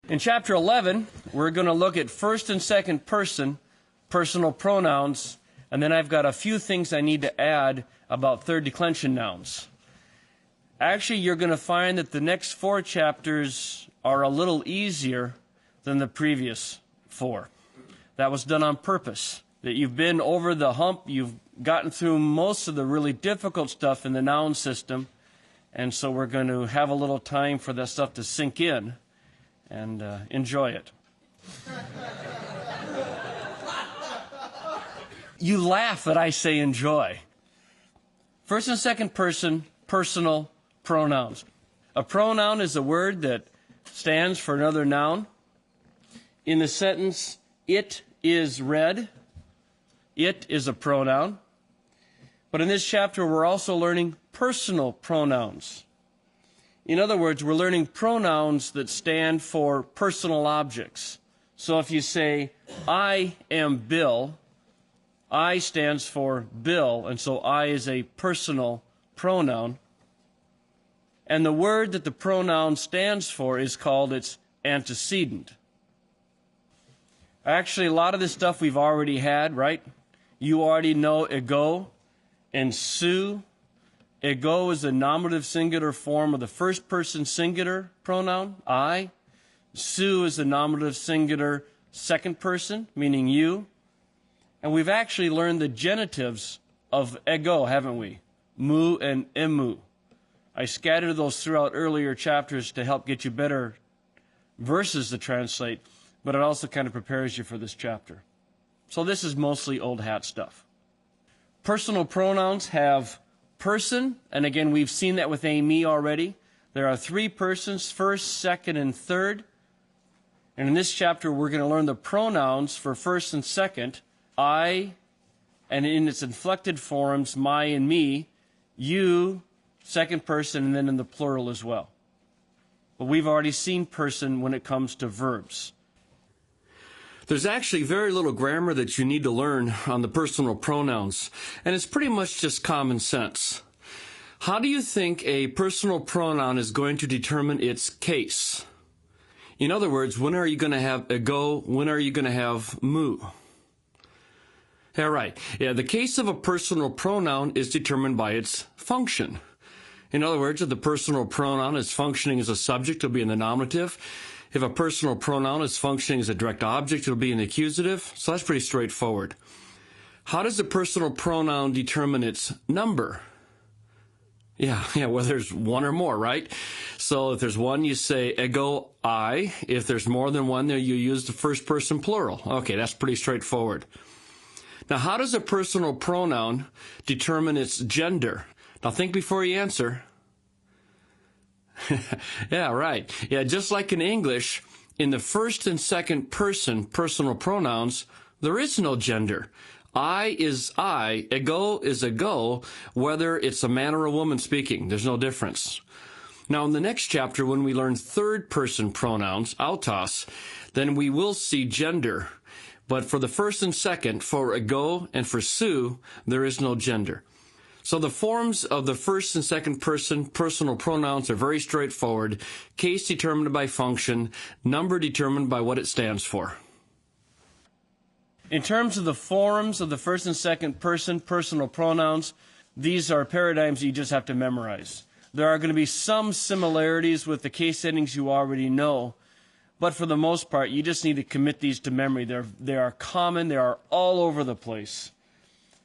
In Chapter 11, we're going to look at first and second person personal pronouns, and then I've got a few things I need to add about third declension nouns. Actually, you're going to find that the next 4 chapters are a little easier than the previous 4. That was done on purpose. That you've been over the hump, you've gotten through most of the really difficult stuff in the noun system, and so we're going to have a little time for that stuff to sink in and enjoy it. You laugh that I say enjoy. First and second person personal pronouns. A pronoun is a word that stands for another noun. In the sentence, it is red, it is a pronoun. But in this chapter, we're also learning personal pronouns. In other words, we're learning pronouns that stand for personal objects. So if you say, I am Bill, I stands for Bill, and so I is a personal pronoun. And the word that the pronoun stands for is called its antecedent. Actually, a lot of this stuff we've already had, right? You already know ego and su. Ego is a nominative singular form of the first person singular pronoun, I. Su is a nominative singular second person, meaning you. And we've actually learned the genitives of ego, haven't we? Mu and emu. I scattered those throughout earlier chapters to help get you better verses to translate, but it also kind of prepares you for this chapter. So this is mostly old hat stuff. Personal pronouns have person, and again, we've seen that with me already. There are 3 persons, first, second, and third. And in this chapter, we're going to learn the pronouns for first and second, I, and in its inflected forms, my and me, you, second person, and then in the plural as well. But we've already seen person when it comes to verbs. There's actually very little grammar that you need to learn on the personal pronouns, and it's pretty much just common sense. How do you think a personal pronoun is going to determine its case? In other words, when are you going to have ego? When are you going to have mu? Yeah, right. Yeah, the case of a personal pronoun is determined by its function. In other words, if the personal pronoun is functioning as a subject, it'll be in the nominative. If a personal pronoun is functioning as a direct object, it'll be in the accusative. So that's pretty straightforward. How does the personal pronoun determine its number? Yeah, well, there's one or more, right? So if there's one, you say ego, I. If there's more than one, there you use the first person plural. Okay, that's pretty straightforward. Now, how does a personal pronoun determine its gender? Now, think before you answer. Yeah, right. Yeah, just like in English, in the first and second person personal pronouns, there is no gender. I is I, ego is ego, whether it's a man or a woman speaking. There's no difference. Now, in the next chapter, when we learn third person pronouns, autos, then we will see gender. But for the first and second, for ego and for su, there is no gender. So the forms of the first and second person personal pronouns are very straightforward. Case determined by function, number determined by what it stands for. In terms of the forms of the first and second person personal pronouns, these are paradigms you just have to memorize. There are going to be some similarities with the case settings you already know, but for the most part, you just need to commit these to memory. They are common. They are all over the place.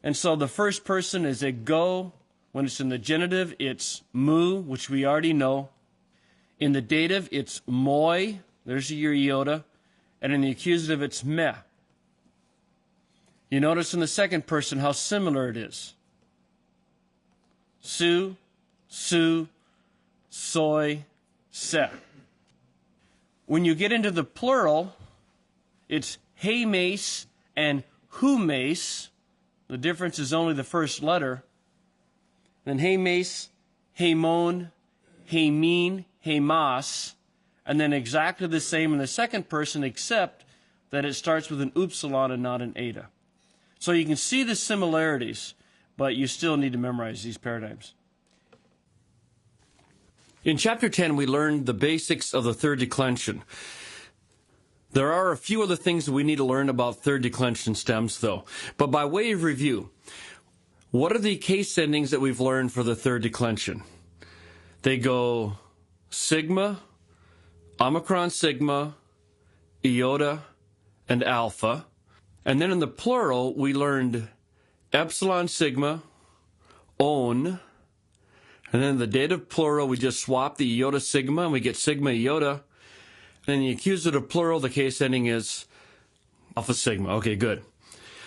And so the first person is ego. When it's in the genitive, it's mu, which we already know. In the dative, it's moi. There's your iota. And in the accusative, it's me. You notice in the second person how similar it is. Su, soy, se. When you get into the plural, it's he mace and who mace. The difference is only the first letter. Then he mace, he mon, he mean, he mas, and then exactly the same in the second person, except that it starts with an upsilon and not an eta. So you can see the similarities, but you still need to memorize these paradigms. In Chapter 10, we learned the basics of the third declension. There are a few other things that we need to learn about third declension stems, though. But by way of review, what are the case endings that we've learned for the third declension? They go sigma, omicron sigma, iota, and alpha. And then in the plural, we learned epsilon sigma, on. And then in the dative plural, we just swap the iota sigma, and we get sigma iota. And in the accusative plural, the case ending is alpha sigma. Okay, good.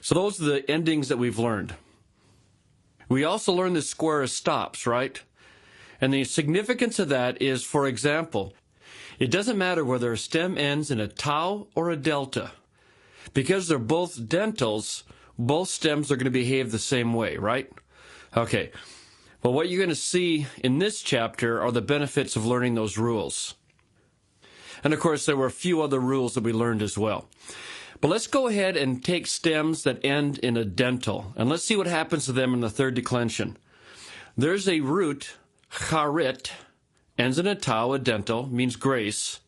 So those are the endings that we've learned. We also learned the square of stops, right? And the significance of that is, for example, it doesn't matter whether a stem ends in a tau or a delta. Because they're both dentals, both stems are going to behave the same way, right? Okay. But what you're going to see in this chapter are the benefits of learning those rules. And of course, there were a few other rules that we learned as well. But let's go ahead and take stems that end in a dental, and let's see what happens to them in the third declension. There's a root, charit, ends in a tau, a dental, means grace.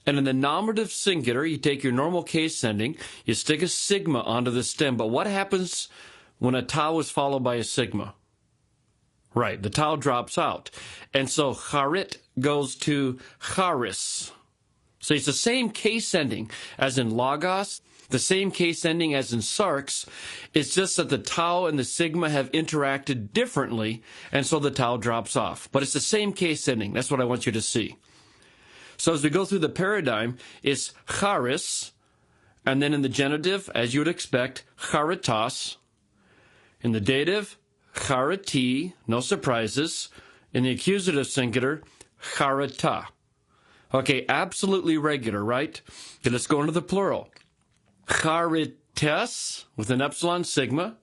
And in the nominative singular, you take your normal case ending, you stick a sigma onto the stem. But what happens when a tau is followed by a sigma? Right, the tau drops out. And so charit goes to charis. So it's the same case ending as in logos, the same case ending as in sarx. It's just that the tau and the sigma have interacted differently, and so the tau drops off. But it's the same case ending. That's what I want you to see. So as we go through the paradigm, it's charis, and then in the genitive, as you would expect, charitas. In the dative, chariti, no surprises. In the accusative singular, charita. Okay, absolutely regular, right? Okay, let's go into the plural. Charites, with an epsilon sigma.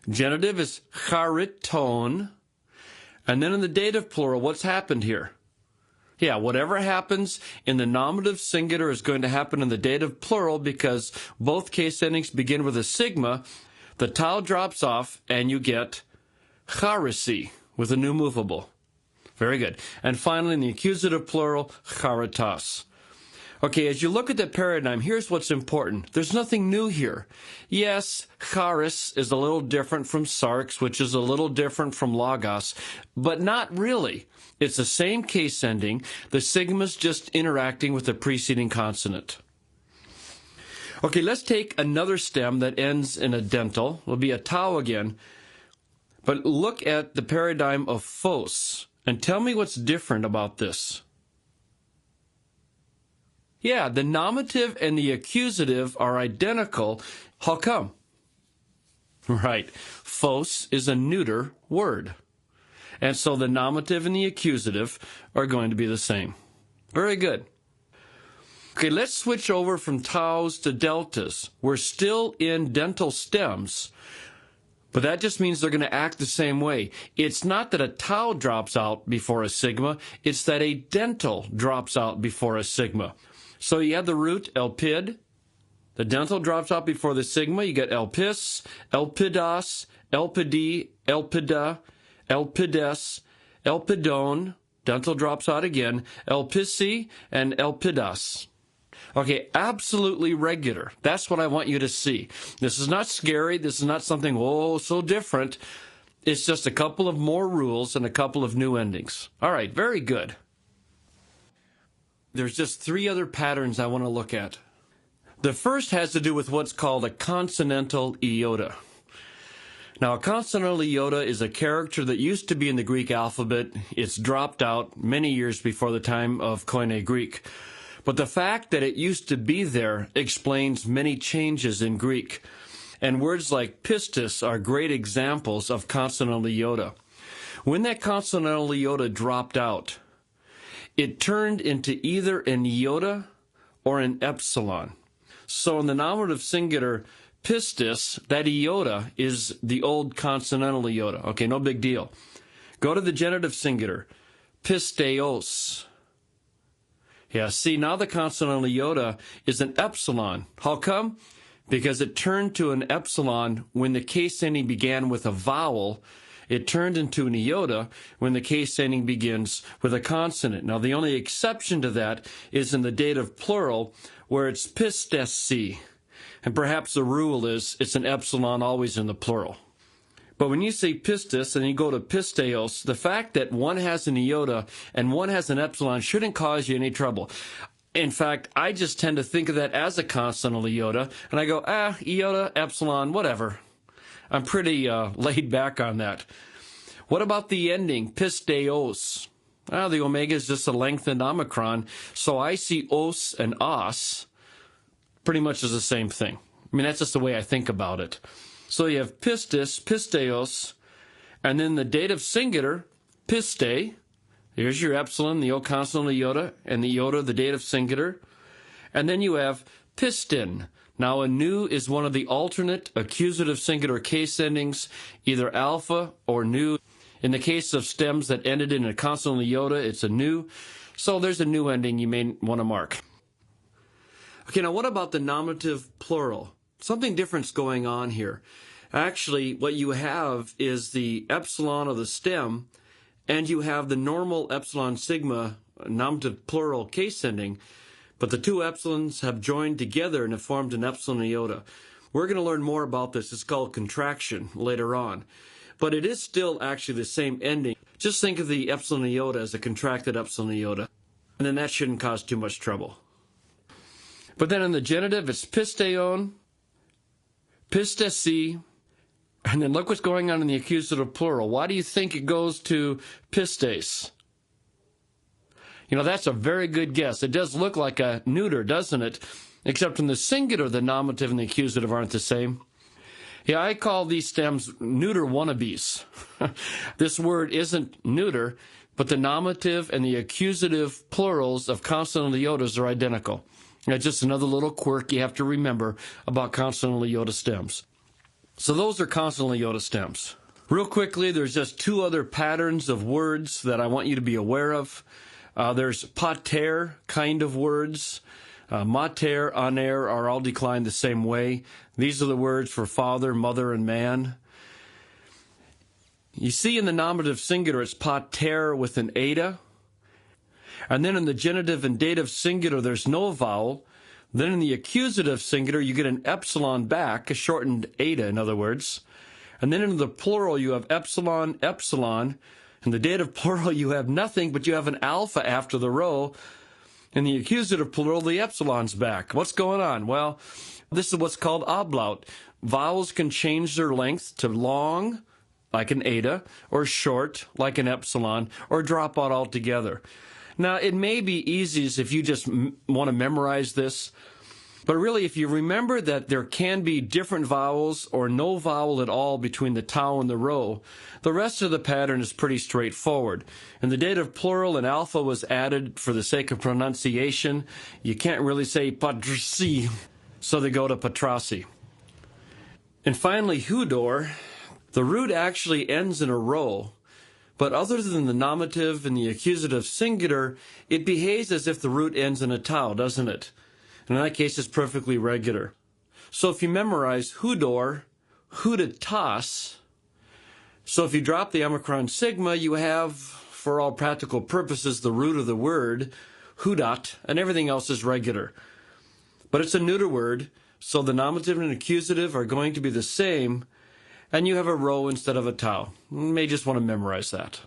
Genitive is chariton. And then in the dative plural, what's happened here? Yeah, whatever happens in the nominative singular is going to happen in the dative plural because both case endings begin with a sigma. The tau drops off, and you get charisi with a new movable. Very good. And finally, in the accusative plural, charitas. Okay, as you look at the paradigm, here's what's important. There's nothing new here. Yes, charis is a little different from sarx, which is a little different from logos, but not really. It's the same case ending. The sigma's just interacting with the preceding consonant. Okay, let's take another stem that ends in a dental. It'll be a tau again. But look at the paradigm of phos. And tell me what's different about this. Yeah, the nominative and the accusative are identical. How come? Right. Phos is a neuter word. And so the nominative and the accusative are going to be the same. Very good. Okay, let's switch over from taus to deltas. We're still in dental stems. But that just means they're going to act the same way. It's not that a tau drops out before a sigma. It's that a dental drops out before a sigma. So you have the root, elpid. The dental drops out before the sigma. You get elpis, elpidas, elpidi, elpida, elpides, elpidone. Dental drops out again. Elpisi and elpidas. Okay, absolutely regular. That's what I want you to see. This is not scary. This is not something, oh, so different. It's just a couple of more rules and a couple of new endings. All right, very good. There's just three other patterns I want to look at. The first has to do with what's called a consonantal iota. Now, a consonantal iota is a character that used to be in the Greek alphabet. It's dropped out many years before the time of Koine Greek. But the fact that it used to be there explains many changes in Greek. And words like pistis are great examples of consonantal iota. When that consonantal iota dropped out, it turned into either an iota or an epsilon. So in the nominative singular pistis, that iota is the old consonantal iota. Okay, no big deal. Go to the genitive singular, pisteos. Yeah, see, now the consonantal iota is an epsilon. How come? Because it turned to an epsilon when the case ending began with a vowel, it turned into an iota when the case ending begins with a consonant. Now, the only exception to that is in the dative plural, where it's pistesi. And perhaps the rule is it's an epsilon always in the plural. But when you say pistis and you go to pisteos, the fact that one has an iota and one has an epsilon shouldn't cause you any trouble. In fact, I just tend to think of that as a consonant iota, and I go, iota, epsilon, whatever. I'm pretty laid back on that. What about the ending, pisteos? The omega is just a lengthened omicron, so I see os and os pretty much as the same thing. I mean, that's just the way I think about it. So you have pistis, pisteos, and then the dative singular, piste. Here's your epsilon, the O consonant iota, and the iota, the dative singular. And then you have pistin. Now, a nu is one of the alternate accusative singular case endings, either alpha or nu. In the case of stems that ended in a consonant iota, it's a nu. So there's a nu ending you may want to mark. Okay, now what about the nominative plural? Something different's going on here. Actually, what you have is the epsilon of the stem, and you have the normal epsilon sigma nominative plural case ending, but the two epsilons have joined together and have formed an epsilon iota. We're going to learn more about this. It's called contraction later on. But it is still actually the same ending. Just think of the epsilon iota as a contracted epsilon iota, and then that shouldn't cause too much trouble. But then in the genitive, it's pisteon, pistesi, and then look what's going on in the accusative plural. Why do you think it goes to pistes? That's a very good guess. It does look like a neuter, doesn't it? Except in the singular, the nominative and the accusative aren't the same. Yeah, I call these stems neuter wannabes. This word isn't neuter, but the nominative and the accusative plurals of consonant iotas are identical. That's just another little quirk you have to remember about consonant iota stems. So those are consonant iota stems. Real quickly, there's just two other patterns of words that I want you to be aware of. There's pater kind of words. Mater, aner are all declined the same way. These are the words for father, mother, and man. You see in the nominative singular, it's pater with an eta. And then in the genitive and dative singular, there's no vowel. Then in the accusative singular, you get an epsilon back, a shortened eta, in other words. And then in the plural, you have epsilon, epsilon. In the dative plural, you have nothing, but you have an alpha after the row. In the accusative plural, the epsilon's back. What's going on? Well, this is what's called ablaut. Vowels can change their length to long, like an eta, or short, like an epsilon, or drop out altogether. Now, it may be easiest if you just want to memorize this, but really, if you remember that there can be different vowels or no vowel at all between the tau and the rho, the rest of the pattern is pretty straightforward. In the dative plural, an alpha was added for the sake of pronunciation. You can't really say patrasi, so they go to patrasi. And finally, hudor, the root actually ends in a rho. But other than the nominative and the accusative singular, it behaves as if the root ends in a tau, doesn't it? And in that case, it's perfectly regular. So if you memorize hudor, huditas, so if you drop the omicron sigma, you have, for all practical purposes, the root of the word, hudat, and everything else is regular. But it's a neuter word, so the nominative and accusative are going to be the same, and you have a rho instead of a tau. You may just want to memorize that.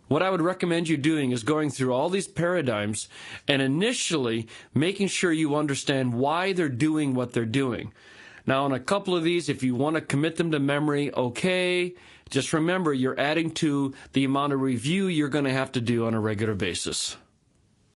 What I would recommend you doing is going through all these paradigms and initially making sure you understand why they're doing what they're doing. Now, on a couple of these, if you want to commit them to memory, okay. Just remember, you're adding to the amount of review you're going to have to do on a regular basis.